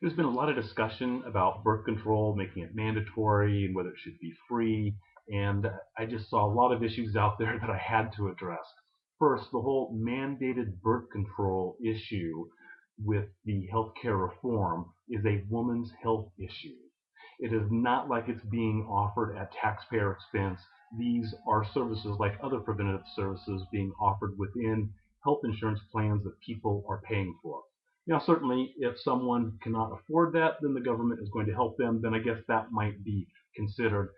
There's been a lot of discussion about birth control, making it mandatory and whether it should be free. And I just saw a lot of issues out there that I had to address. First, the whole mandated birth control issue with the healthcare reform is a woman's health issue. It is not like it's being offered at taxpayer expense. These are services like other preventative services being offered within health insurance plans that people are paying for. Now, certainly, if someone cannot afford that, then the government is going to help them. Then I guess that might be considered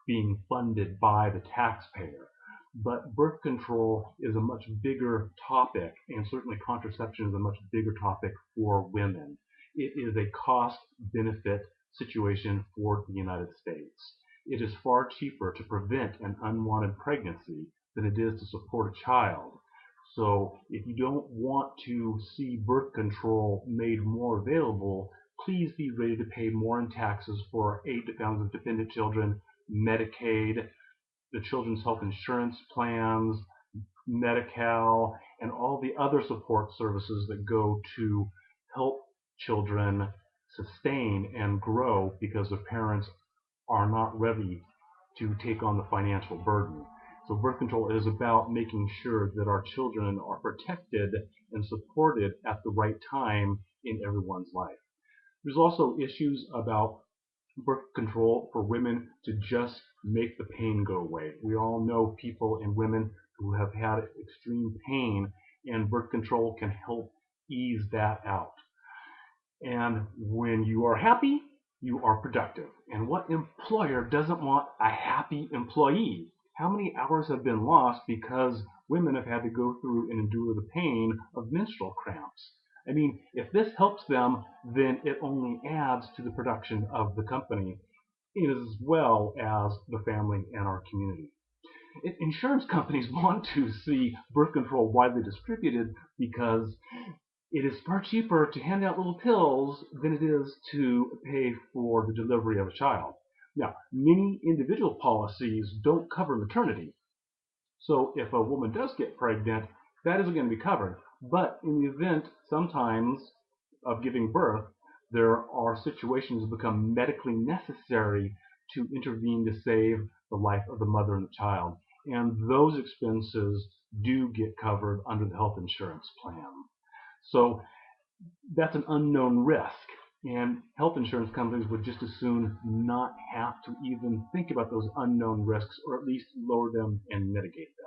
being funded by the taxpayer. But birth control is a much bigger topic, and certainly contraception is a much bigger topic for women. It is a cost benefit situation for the United States. It is far cheaper to prevent an unwanted pregnancy than it is to support a child. So if you don't want to see birth control made more available, please be ready to pay more in taxes for aid to families with dependent children, Medicaid, the children's health insurance plans, Medi-Cal, and all the other support services that go to help children sustain and grow because their parents are not ready to take on the financial burden. So birth control is about making sure that our children are protected and supported at the right time in everyone's life. There's also issues about birth control for women to just make the pain go away. We all know people and women who have had extreme pain, and birth control can help ease that out. And when you are happy, you are productive. And what employer doesn't want a happy employee? How many hours have been lost because women have had to go through and endure the pain of menstrual cramps? I mean, if this helps them, then it only adds to the production of the company as well as the family and our community. Insurance companies want to see birth control widely distributed because it is far cheaper to hand out little pills than it is to pay for the delivery of a child. Now, many individual policies don't cover maternity. So if a woman does get pregnant, that isn't going to be covered. But in the event sometimes of giving birth, there are situations that become medically necessary to intervene to save the life of the mother and the child. And those expenses do get covered under the health insurance plan. So that's an unknown risk. And health insurance companies would just as soon not have to even think about those unknown risks, or at least lower them and mitigate them.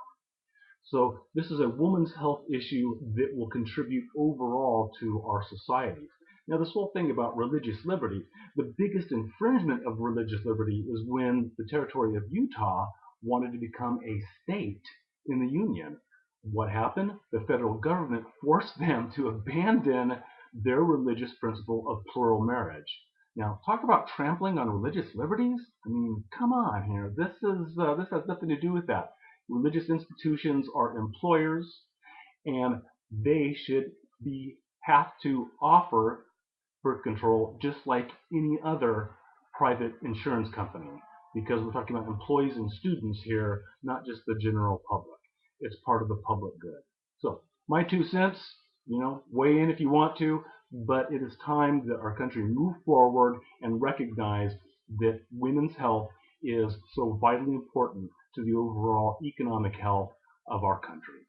So this is a woman's health issue that will contribute overall to our society. Now, this whole thing about religious liberty, the biggest infringement of religious liberty is when the territory of Utah wanted to become a state in the Union. What happened? The federal government forced them to abandon their religious principle of plural marriage. Now, talk about trampling on religious liberties. I mean, come on here. This has nothing to do with that. Religious institutions are employers, and they should have to offer birth control just like any other private insurance company, because we're talking about employees and students here, not just the general public. It's part of the public good. So my 2 cents, weigh in if you want to, but it is time that our country move forward and recognize that women's health is so vitally important to the overall economic health of our country.